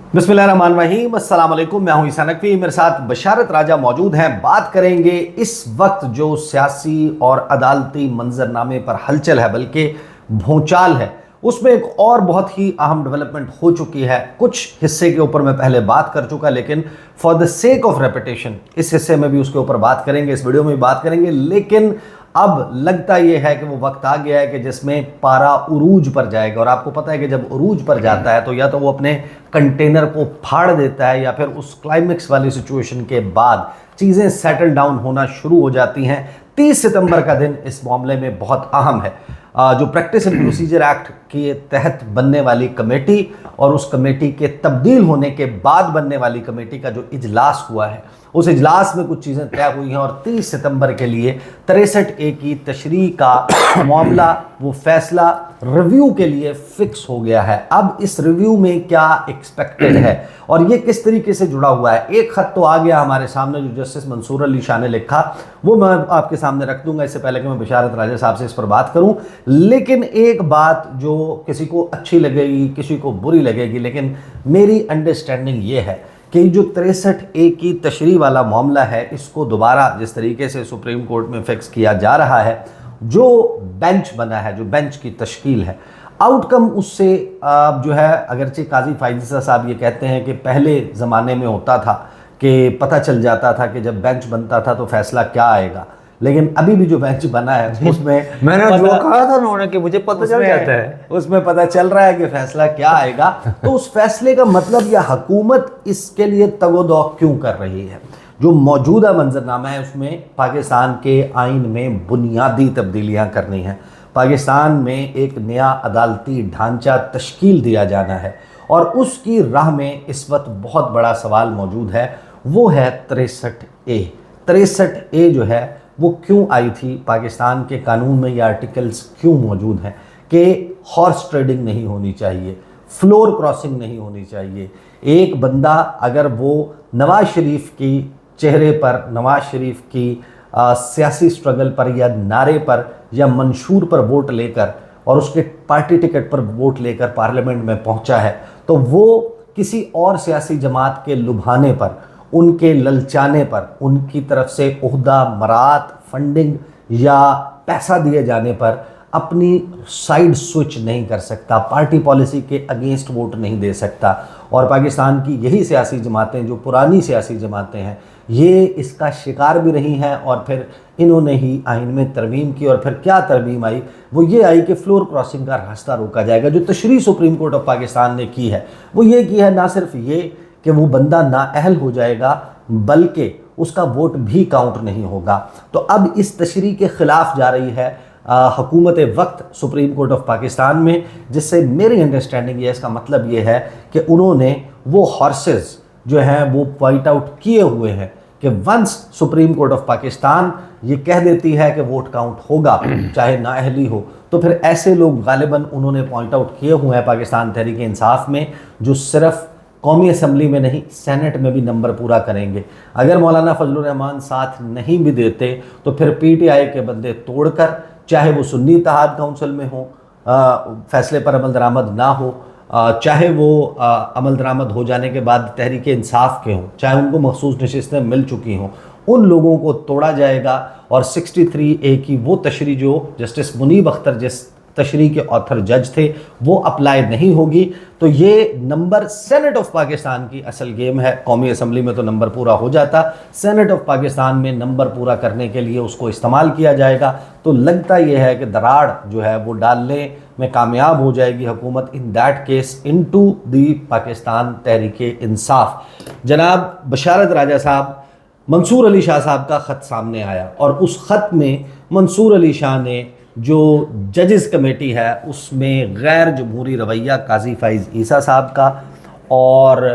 बिस्मिल्लाहिर्रहमानिर्रहीम, अस्सलाम वालेकुम। मैं हूं ईसा नकवी, मेरे साथ बशारत राजा मौजूद हैं। बात करेंगे इस वक्त जो सियासी और अदालती मंजरनामे पर हलचल है, बल्कि भूचाल है, उसमें एक और बहुत ही अहम डेवलपमेंट हो चुकी है। कुछ हिस्से के ऊपर मैं पहले बात कर चुका, लेकिन for the sake of repetition इस हिस्से में भी उसके ऊपर बात करेंगे, इस वीडियो में भी बात करेंगे। लेकिन अब लगता यह है कि वो वक्त आ गया है कि जिसमें पारा उरूज पर जाएगा। और आपको पता है कि जब उरूज पर जाता है तो या तो वो अपने कंटेनर को फाड़ देता है, या फिर उस क्लाइमेक्स वाली सिचुएशन के बाद चीज़ें सेटल डाउन होना शुरू हो जाती हैं। 30 सितंबर का दिन इस मामले में बहुत अहम है। जो प्रैक्टिस एंड प्रोसीजर एक्ट के तहत बनने वाली कमेटी और उस कमेटी के तब्दील होने के बाद बनने वाली कमेटी का जो इजलास हुआ है, उस इजलास में कुछ चीज़ें तय हुई हैं। और 30 सितंबर के लिए 63A की तशरीह का मामला, वो फैसला रिव्यू के लिए फिक्स हो गया है। अब इस रिव्यू में क्या एक्सपेक्टेड है और ये किस तरीके से जुड़ा हुआ है, एक खत तो आ गया हमारे सामने जो जस्टिस मंसूर अली शाह ने लिखा, वो मैं आपके सामने रख दूंगा। इससे पहले कि मैं बशारत राजा साहब से इस पर बात करूं, लेकिन एक बात जो किसी को अच्छी लगेगी, किसी को बुरी लगेगी, लेकिन मेरी अंडरस्टैंडिंग ये है कि जो 63A की तशरीह वाला मामला है, इसको दोबारा जिस तरीके से सुप्रीम कोर्ट में फिक्स किया जा रहा है, जो बेंच बना है, जो बेंच की तश्कील है, आउटकम उससे जो है, अगरचे काजी फायज़ साहब ये कहते हैं कि पहले ज़माने में होता था कि पता चल जाता था कि जब बेंच बनता था तो फैसला क्या आएगा, लेकिन अभी भी जो बेंच बना है उसमें मैंने जो कहा था उन्होंने कि मुझे पता चल जाता है, उसमें पता चल रहा है कि फैसला क्या आएगा। तो उस फैसले का मतलब या हुकूमत इसके लिए तगोदो क्यों कर रही है? जो मौजूदा मंजरनामा है उसमें पाकिस्तान के आइन में बुनियादी तब्दीलियां करनी हैं, पाकिस्तान में एक नया अदालती ढांचा तश्कील दिया जाना है, और उसकी राह में इस वक्त बहुत बड़ा सवाल मौजूद है। वो है 63A। 63A जो है वो क्यों आई थी? पाकिस्तान के कानून में ये आर्टिकल्स क्यों मौजूद हैं कि हॉर्स ट्रेडिंग नहीं होनी चाहिए, फ्लोर क्रॉसिंग नहीं होनी चाहिए। एक बंदा अगर वो नवाज शरीफ की चेहरे पर, नवाज शरीफ की सियासी स्ट्रगल पर या नारे पर या मंशूर पर वोट लेकर और उसके पार्टी टिकट पर वोट लेकर पार्लियामेंट में पहुंचा है, तो वो किसी और सियासी जमात के लुभाने पर, उनके ललचाने पर, उनकी तरफ से ओहदा, मरात, फंडिंग या पैसा दिए जाने पर अपनी साइड स्विच नहीं कर सकता, पार्टी पॉलिसी के अगेंस्ट वोट नहीं दे सकता। और पाकिस्तान की यही सियासी जमातें, जो पुरानी सियासी जमातें हैं, ये इसका शिकार भी रही हैं। और फिर इन्होंने ही आइन में तरमीम की, और फिर क्या तरमीम आई? वो ये आई कि फ्लोर क्रॉसिंग का रास्ता रोका जाएगा। जो तशरीह सुप्रीम कोर्ट ऑफ पाकिस्तान ने की है वो ये की है, ना सिर्फ ये कि वो बंदा नाअहल हो जाएगा, बल्कि उसका वोट भी काउंट नहीं होगा। तो अब इस तशरीह के ख़िलाफ़ जा रही है हुकूमत वक्त सुप्रीम कोर्ट ऑफ पाकिस्तान में, जिससे मेरी अंडरस्टैंडिंग ये, इसका मतलब ये है कि उन्होंने वो हॉर्सेस जो हैं वो पॉइंट आउट किए हुए हैं कि once Supreme Court of Pakistan ये कह देती है कि वोट काउंट होगा चाहे नाअहली हो, तो फिर ऐसे लोग गालिबन उन्होंने पॉइंट आउट किए हुए हैं पाकिस्तान तहरीक इंसाफ में, जो सिर्फ कौमी असम्बली में नहीं, सेनेट में भी नंबर पूरा करेंगे। अगर मौलाना फजलुर रहमान साथ नहीं भी देते तो फिर PTI के बंदे तोड़कर, चाहे वो सुन्नी इत्तेहाद काउंसिल में हो, फैसले पर अमल दरामद ना हो, चाहे वो अमल दरामद हो जाने के बाद तहरीक इंसाफ के हों, चाहे उनको मखसूस नशिस्तें मिल चुकी हों, उन लोगों को तोड़ा जाएगा। और 63A की वो तशरीह जो जस्टिस मुनीब अख्तर जिस तशरीह के ऑथर जज थे, वो अप्लाई नहीं होगी। तो ये नंबर सेनेट ऑफ पाकिस्तान की असल गेम है। कौमी असम्बली में तो नंबर पूरा हो जाता, सेनेट ऑफ पाकिस्तान में नंबर पूरा करने के लिए उसको इस्तेमाल किया जाएगा। तो लगता यह है कि दराड़ जो है वो डालने में कामयाब हो जाएगी हुकूमत, in that case into the Pakistan Tehreek Insaf. जनाब बशारत राजा साहब, मंसूर अली शाह साहब का ख़त सामने आया, और उस ख़त में मंसूर अली शाह ने जो जजेस कमेटी है उसमें गैर जमहूरी रवैया काजी फाइज ईसा साहब का और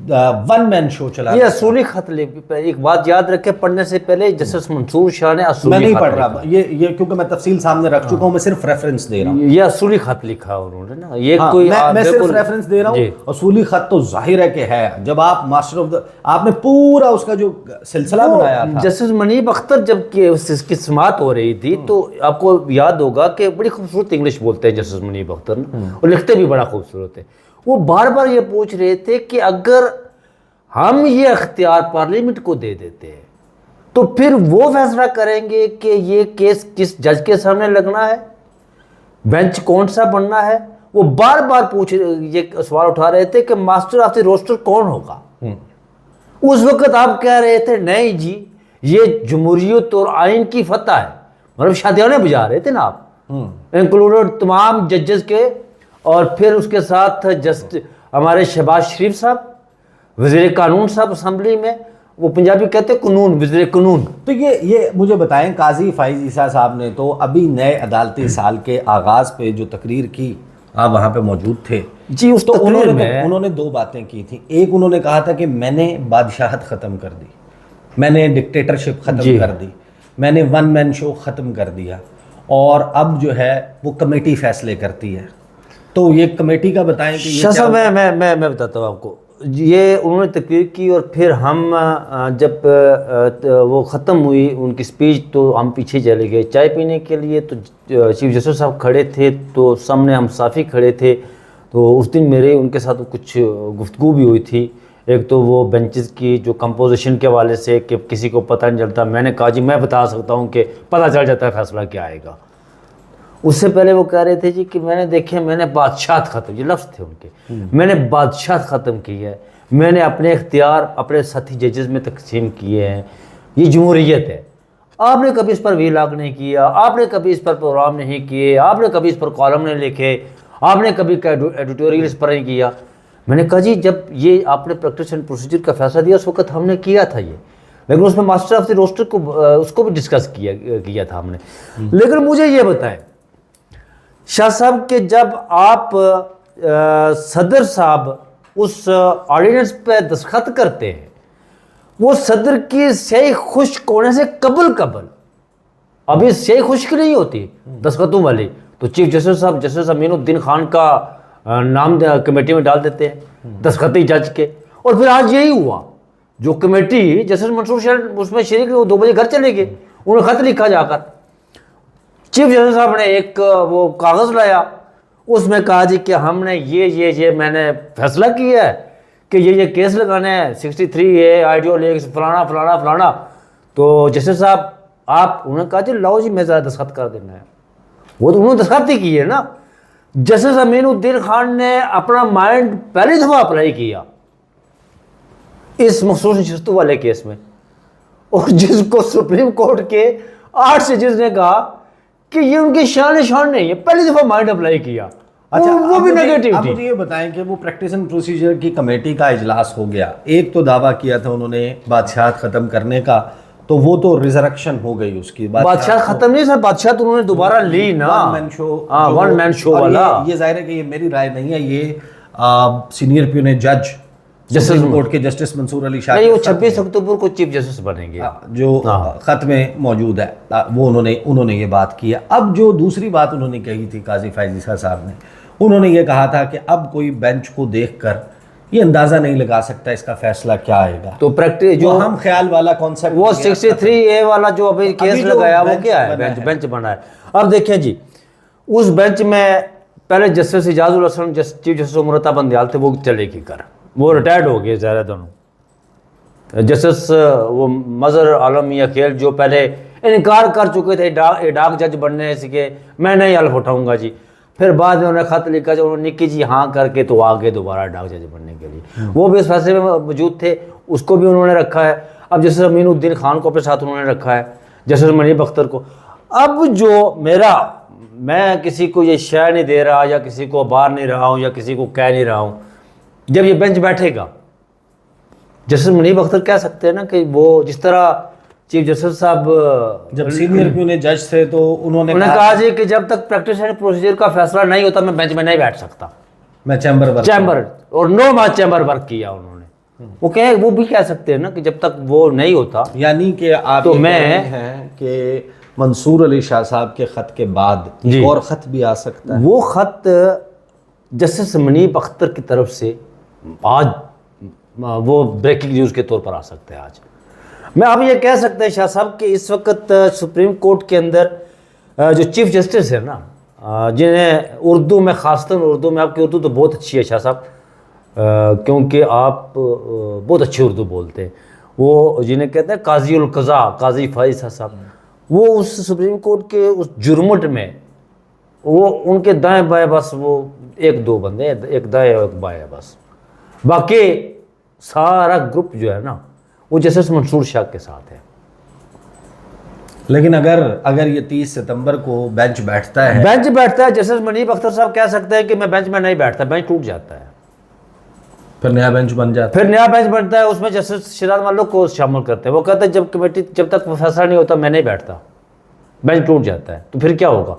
वन मैन शो चला। ये असूली खत एक बात याद रखे, पढ़ने से पहले जस्टिस मंसूर शाह ने असूली, मैं नहीं पढ़ रहा ये क्योंकि मैं तफसील सामने रख चुका हूँ, मैं सिर्फ रेफरेंस दे रहा हूँ। ये असूली खत लिखा उन्होंने ना, ये हाँ, कोई मैं सिर्फ रेफरेंस दे रहा हूँ। असूली खत तो जाहिर है कि है, जब आप मास्टर ऑफ द, आपने पूरा उसका जो सिलसिला बनाया था। जस्टिस मुनीब अख्तर जब इसकी समाअत हो रही थी तो आपको याद होगा कि बड़ी खूबसूरत इंग्लिश बोलते हैं जस्टिस मुनीब अख्तर, और लिखते भी बड़ा खूबसूरत है। वो बार बार ये पूछ रहे थे कि अगर हम ये अख्तियार पार्लियामेंट को दे देते हैं तो फिर वो फैसला करेंगे कि ये केस किस जज के सामने लगना है, बेंच कौन सा बनना है। वो बार बार ये सवाल उठा रहे थे कि मास्टर ऑफ द रोस्टर कौन होगा। उस वक्त आप कह रहे थे नहीं जी ये जमहूरियत और आइन की फतह है, मतलब शादियाने बजा रहे थे ना आप, इंक्लूडेड तमाम जजेस के। और फिर उसके साथ हमारे शहबाज शरीफ साहब, वज़ीर कानून साहब असेंबली में, वो पंजाबी कहते हैं कानून, वज़ीर कानून। तो ये मुझे बताएं, काजी फाइज ईसा साहब ने तो अभी नए अदालती साल के आगाज़ पे जो तकरीर की, आप वहाँ पे मौजूद थे जी, उस तो तकरीर में उन्होंने दो बातें की थी। एक, उन्होंने कहा था कि मैंने बादशाहत ख़त्म कर दी, मैंने डिक्टेटरशिप ख़त्म कर दी, मैंने वन मैन शो ख़त्म कर दिया, और अब जो है वो कमेटी फैसले करती है। तो ये कमेटी का बताएं कि ये क्या? मैं बताता हूँ आपको। ये उन्होंने तकरीर की और फिर हम जब वो ख़त्म हुई उनकी स्पीच तो हम पीछे चले गए चाय पीने के लिए। तो चीफ जस्टिस साहब खड़े थे तो सामने हम साफ़ी खड़े थे। तो उस दिन मेरे उनके साथ कुछ गुफ्तगू भी हुई थी। एक तो वो बेंचेस की जो कंपोजिशन के हवाले से कि किसी को पता नहीं चलता, मैंने कहा जी मैं बता सकता हूँ कि पता चल जाता है फैसला क्या आएगा। उससे पहले वो कह रहे थे जी कि मैंने बादशाहत ख़त्म, ये लफ्ज़ थे उनके, मैंने बादशाहत ख़त्म की है, मैंने अपने इख्तियार अपने साथी जजेस में तकसीम किए हैं, ये जमहूरियत है। आपने कभी इस पर वीलाग नहीं किया, आपने कभी इस पर प्रोग्राम नहीं किए, आपने कभी इस पर कॉलम नहीं लिखे, आपने कभी एडिटोरियल इस पर नहीं किया। मैंने कहा जी जब ये आपने प्रैक्टिस एंड प्रोसीजर का फैसला दिया उस वक्त हमने किया था ये, लेकिन उसमें मास्टर ऑफ द रोस्टर को उसको भी डिस्कस किया था हमने। लेकिन मुझे ये बताएं शाह साहब के जब आप सदर साहब उस ऑर्डिनेंस पे दस्तखत करते हैं, वो सदर की सही खुश्क होने से कबल अभी सही खुश्क नहीं होती दस्तखतों वाली, तो चीफ जस्टिस साहब जस्टिस अमीनुद्दीन खान का नाम कमेटी में डाल देते हैं दस्तखती जज के। और फिर आज यही हुआ, जो कमेटी जस्टिस मंसूर शाह उसमें शरीक, वो 2 बजे घर चले गए, उन्होंने खत लिखा जाकर। चीफ जस्टिस साहब ने एक वो कागज़ लाया, उसमें कहा जी कि हमने ये मैंने फैसला किया है कि ये केस लगाने हैं 63A आइडियो फलाना। तो जस्टिस साहब आप, उन्होंने कहा जी लाओ जी मैं ज़रा दस्तखत कर देना है। वो तो उन्होंने दस्तखत ही की है ना। जस्टिस अमीनुद्दीन खान ने अपना माइंड पहली दफ़ा अप्लाई किया इस मखसूस नशिस्तों वाले केस में, और जिसको सुप्रीम कोर्ट के 8 जजेस ने कहा कि ये उनकी शान नहीं है, पहली दफ़ा माइंड अप्लाई किया। अच्छा, वो भी नेगेटिव थी। मुझे ये बताएं कि वो प्रैक्टिस एंड प्रोसीजर की कमेटी का इजलास हो गया, एक तो दावा किया था उन्होंने बादशाहत ख़त्म करने का, तो वो तो रिजरेक्शन हो गई उसकी। बादशाह खत्म नहीं सर, बादशाह तो उन्होंने दोबारा ली ना, वन मैन शो वाला। ये जाहिर है कि ये मेरी राय नहीं है, ये सीनियर प्यूने जज सुप्रीम कोर्ट के जस्टिस मंसूर अली शाह, नहीं वो 26 अक्टूबर को चीफ जस्टिस बनेंगे, जो खत में मौजूद है, वो उन्होंने ये बात की है। अब जो दूसरी बात उन्होंने कही थी काजी फाइज ईसा साहब ने, उन्होंने ये कहा था कि अब कोई बेंच को देखकर ये अंदाजा नहीं लगा सकता इसका फैसला क्या आएगा। तो प्रैक्टिस जो हम ख्याल वाला कॉन्सेप्ट, वो 63A वाला जो अभी केस लगाया वो क्या है, बेंच बना है। अब देखें जी, उस बेंच में पहले justice Ijazul Hasan chief justice Umar Ata Bandial थे, वो चले की कर, वो रिटायर्ड हो गए ज़्यादा दोनों। जस्टिस वो मज़हर आलम मियां खेल जो पहले इनकार कर चुके थे डाक जज बनने से कि मैं नहीं हल्फ उठाऊंगा जी, फिर बाद में उन्होंने खत लिखा जो उन्होंने निक्की जी हाँ करके तो आ गए दोबारा डाक जज बनने के लिए, वो भी इस फैसले में मौजूद थे, उसको भी उन्होंने रखा है। अब जस्टिस अमीनुद्दीन खान को अपने साथ उन्होंने रखा है, जस्टिस मुनीब अख्तर को। अब जो मैं किसी को ये शय नहीं दे रहा या किसी को बार नहीं रहा हूँ या किसी को कह नहीं रहा हूँ, जब ये बेंच बैठेगा जस्टिस मुनीब अख्तर कह सकते हैं ना कि वो जिस तरह चीफ जस्टिस साहब जब सीनियर प्यूने जज थे तो उन्होंने कहा जी कि जब तक प्रैक्टिस एंड प्रोसीजर का फैसला नहीं होता मैं बेंच में नहीं बैठ सकता, मैं चैम्बर और 9 माह चैम्बर वर्क किया उन्होंने। वो भी कह सकते हैं ना कि जब तक वो नहीं होता, यानी कि आप तो मैं हैं कि मंसूर अली शाह साहब के खत के बाद और खत भी आ सकता है। वो खत जस्टिस मुनीब अख्तर की तरफ से आज वो ब्रेकिंग न्यूज़ के तौर पर आ सकते हैं। आज मैं अब ये कह सकते हैं शाह साहब कि इस वक्त सुप्रीम कोर्ट के अंदर जो चीफ जस्टिस है ना, जिन्हें उर्दू में, ख़ासतौर उर्दू में, आपकी उर्दू तो बहुत अच्छी है शाह साहब, क्योंकि आप बहुत अच्छी उर्दू बोलते हैं, वो जिन्हें कहते हैं काजी उल कज़ा, काजी फ़ाइज़ शाह साहब, वो उस सुप्रीम कोर्ट के उस जुर्मट में, वो उनके दाएं बाएं बस वो एक दो बंदे हैं, एक दाएं और एक बाएं है बस, बाकी सारा ग्रुप जो है ना वो जस्टिस मंसूर शाह के साथ है। लेकिन अगर ये 30 सितंबर को बेंच बैठता है, जस्टिस मुनीब अख्तर साहब कह सकते हैं कि मैं बेंच में नहीं बैठता, बेंच टूट जाता है, फिर नया बेंच बन जाता फिर नया बेंच बनता है, उसमें जस्टिस शिराज मालिक को शामिल करते हैं। वो कहते हैं जब तक वो फैसला नहीं होता मैं नहीं बैठता, बेंच टूट जाता है। तो फिर क्या होगा?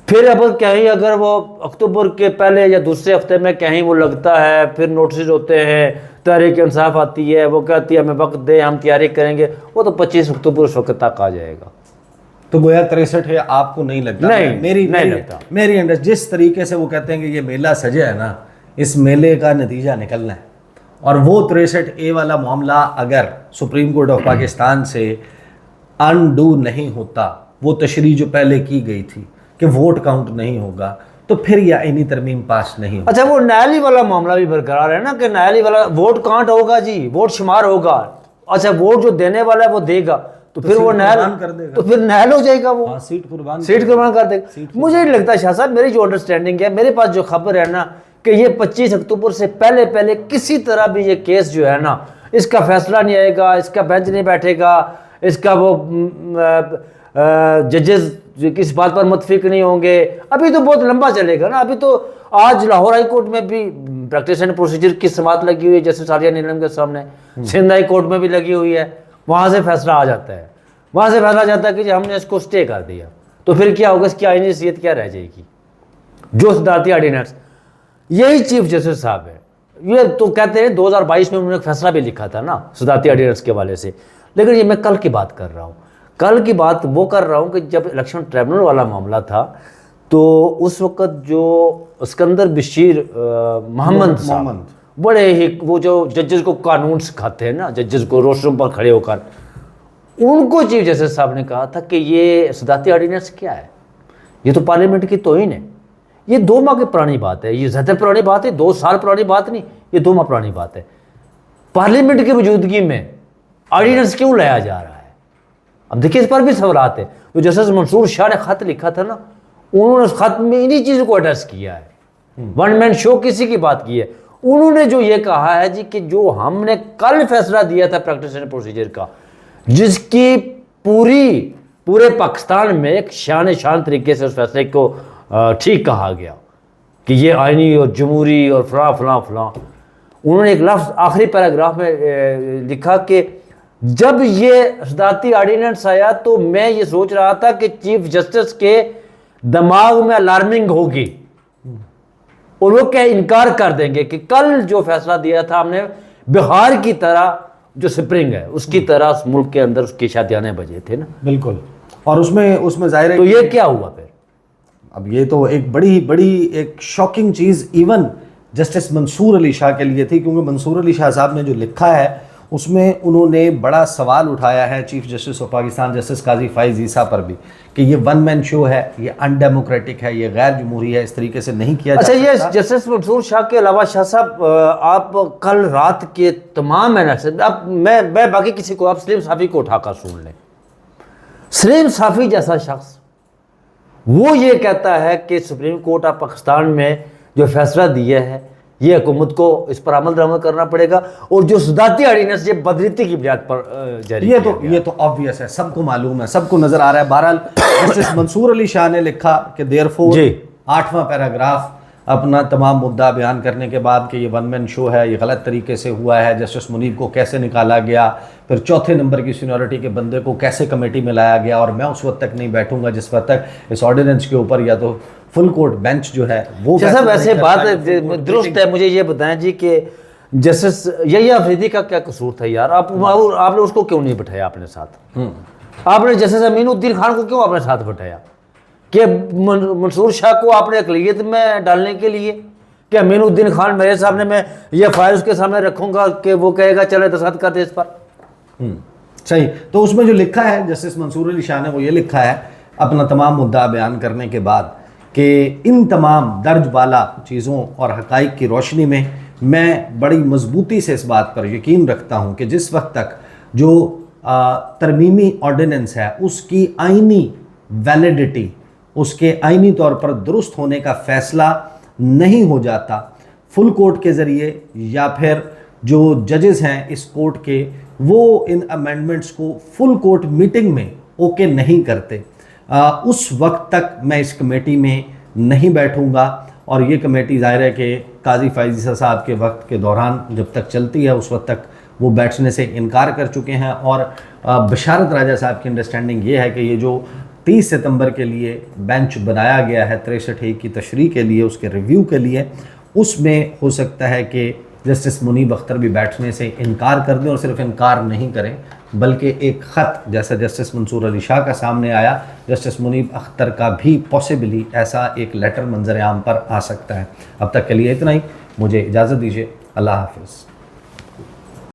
फिर अब कहीं अगर वो अक्टूबर के पहले या दूसरे हफ्ते में कहीं वो लगता है, फिर नोटिस होते हैं, तहरीक इंसाफ आती है, वो कहती है हमें वक्त दे, हम तैयारी करेंगे, वो तो 25 अक्टूबर उस वक्त तक आ जाएगा। तो गोया 63 है, आपको नहीं लगता? नहीं लगता। मेरी अंडर जिस तरीके से वो कहते हैं कि ये मेला सजा है ना, इस मेले का नतीजा निकलना है, और वो 63A वाला मामला अगर सुप्रीम कोर्ट ऑफ पाकिस्तान से अनडू नहीं होता, वो तशरीह जो पहले की गई थी कि वोट काउंट नहीं होगा, तो फिर यह आईनी तरमीम पास नहीं होगी। अच्छा, वो न्यायालय वाला मामला भी बरकरार है ना कि न्यायालय वाला वोट काउंट होगा जी, वोट शुमार होगा। अच्छा, वोट जो देने वाला है वो देगा, तो फिर वो न्यायालय कर देगा, तो फिर न्यायालय हो जाएगा, वो सीट कुर्बान कर देगा। मुझे नहीं लगता शाह साहब, मेरी जो अंडरस्टैंडिंग है, मेरे पास जो खबर है ना कि ये 25 अक्टूबर से पहले किसी तरह भी ये केस जो है ना, इसका फैसला नहीं आएगा, इसका बेंच नहीं बैठेगा, इसका वो जजेस किस बात पर मुतफिक नहीं होंगे। अभी तो बहुत लंबा चलेगा ना। अभी तो आज लाहौर हाई कोर्ट में भी प्रैक्टिस एंड प्रोसीजर की समाअत लगी हुई है जस्टिस आलिया नीलम के सामने, सिंध हाई कोर्ट में भी लगी हुई है, वहाँ से फैसला आ जाता है, वहाँ से फैसला जाता है कि हमने इसको स्टे कर दिया, तो फिर क्या होगा, इसकी आईनी हैसियत क्या रह जाएगी? जो सदारती ऑर्डिनेंस, यही चीफ जस्टिस साहब है। ये तो कहते हैं 2022 में उन्होंने फैसला भी लिखा था ना सदारती ऑर्डिनेंस के हवाले से, लेकिन ये मैं कल की बात कर रहा हूँ। कल की बात वो कर रहा हूँ कि जब इलेक्शन ट्रिब्यूनल वाला मामला था, तो उस वक़्त जो सिकंदर बशीर मोहम्मद साहब, बड़े ही वो जो जजेस को कानून सिखाते हैं ना, जजेस को रोशरूम पर खड़े होकर, उनको चीफ जस्टिस साहब ने कहा था कि ये सदारती ऑर्डिनेंस क्या है, ये तो पार्लियामेंट की तौहीन है, ये 2 माह की पुरानी बात है, ये ज़्यादा पुरानी बात है, 2 साल पुरानी बात नहीं, ये 2 माह पुरानी बात है। पार्लियामेंट की मौजूदगी में ऑर्डिनेंस क्यों लाया जा रहा है? अब देखिए, इस पर भी सवाल आते हैं। तो जस्टिस मंसूर शाह ने खत लिखा था ना, उन्होंने उस खत में इन्हीं चीज़ों को एड्रेस किया है, वन मैन शो किसी की बात की है। उन्होंने जो ये कहा है जी कि जो हमने कल फैसला दिया था प्रैक्टिस एंड प्रोसीजर का, जिसकी पूरे पाकिस्तान में एक शान तरीके से उस फैसले को ठीक कहा गया कि ये आईनी और जमहूरी और फलां, उन्होंने एक लफ्ज़ आखिरी पैराग्राफ में लिखा कि जब ये सदारती ऑर्डिनेंस आया तो मैं ये सोच रहा था कि चीफ जस्टिस के दिमाग में अलार्मिंग होगी और वो क्या इनकार कर देंगे कि कल जो फैसला दिया था हमने, बिहार की तरह जो स्प्रिंग है उसकी तरह मुल्क के अंदर उसकी शादियाने बजे थे ना। बिल्कुल। और उसमें जाहिर है तो ये क्या हुआ फिर? अब ये तो एक बड़ी एक शॉकिंग चीज़ इवन जस्टिस मंसूर अली शाह के लिए थी, क्योंकि मंसूर अली शाह साहब ने जो लिखा है उसमें उन्होंने बड़ा सवाल उठाया है chief justice of Pakistan justice Qazi Faez Isa पर भी कि ये वन मैन शो है, ये अनडेमोक्रेटिक है, ये गैर जमहूरी है, इस तरीके से नहीं किया जा सकता। अच्छा, ये जस्टिस मंसूर शाह के अलावा शाह साहब, आप कल रात के तमाम एनालिसिस, अब मैं बाकी किसी को, आप सलीम साफ़ी को उठाकर सुन लें। सलीम साफ़ी जैसा शख्स वो ये कहता है कि सुप्रीम कोर्ट ऑफ पाकिस्तान में जो फैसला दिया है ये हुकूमत को इस पर अमल दरामद करना पड़ेगा, और जो सदारती ऑर्डिनेंस ये बदरीती की बुनियाद पर जारी ये तो ऑब्वियस है, सबको मालूम है, सबको नजर आ रहा है। बहरहाल जस्टिस मंसूर अली शाह ने लिखा कि देयरफॉर 8वां पैराग्राफ अपना तमाम मुद्दा बयान करने के बाद कि ये वन मैन शो है, ये गलत तरीके से हुआ है, जस्टिस मुनीब को कैसे निकाला गया, फिर 4थे नंबर की सीनियरिटी के बंदे को कैसे कमेटी में लाया गया, और मैं उस वक्त तक नहीं बैठूंगा जिस वक्त तक इस ऑर्डिनेंस के ऊपर या तो फुल कोर्ट बेंच जो है वो सब वैसे बात दुरुस्त है। मुझे ये बताएं जी कि जस्टिस यहिया अफरीदी का क्या कसूर था यार? आपने उसको क्यों नहीं बिठाया अपने साथ? आपने जस्टिस अमीनुद्दीन खान को क्यों अपने साथ बिठाया? कि मंसूर शाह को आपने अक़लियत में डालने के लिए कि अमीनुद्दीन खान मेरे सामने, मैं ये फाइल उसके सामने रखूंगा कि वो कहेगा चले दस्तखत कर दे इस पर। सही। तो उसमें जो लिखा है जस्टिस मंसूर अली शाह ने वो ये लिखा है, अपना तमाम मुद्दा बयान करने के बाद कि इन तमाम दर्ज बाला चीज़ों और हक़ाइक़ की रोशनी में मैं बड़ी मजबूती से इस बात पर यकीन रखता हूँ कि जिस वक्त तक जो तरमीमी ऑर्डिनेंस है उसकी आइनी वैलिडिटी, उसके आइनी तौर पर दुरुस्त होने का फ़ैसला नहीं हो जाता फुल कोर्ट के ज़रिए, या फिर जो जजेस हैं इस कोर्ट के वो इन अमेंडमेंट्स को फुल कोर्ट मीटिंग में ओके नहीं करते, उस वक्त तक मैं इस कमेटी में नहीं बैठूंगा। और ये कमेटी ज़ाहिर है कि काजी फ़ाइज़ साहब के वक्त के दौरान जब तक चलती है उस वक्त तक वो बैठने से इनकार कर चुके हैं। और बशारत राजा साहब की अंडरस्टैंडिंग ये है कि ये जो 30 सितंबर के लिए बेंच बनाया गया है 63A की तशरीह के लिए, उसके रिव्यू के लिए, उसमें हो सकता है कि जस्टिस मुनीब अख्तर भी बैठने से इनकार कर दें, और सिर्फ इनकार नहीं करें बल्कि एक ख़त जैसा जस्टिस मंसूर अली शाह का सामने आया, जस्टिस मुनीब अख्तर का भी पॉसिबली ऐसा एक लेटर मंजर आम पर आ सकता है। अब तक के लिए इतना ही, मुझे इजाज़त दीजिए। अल्लाह हाफ़िज़।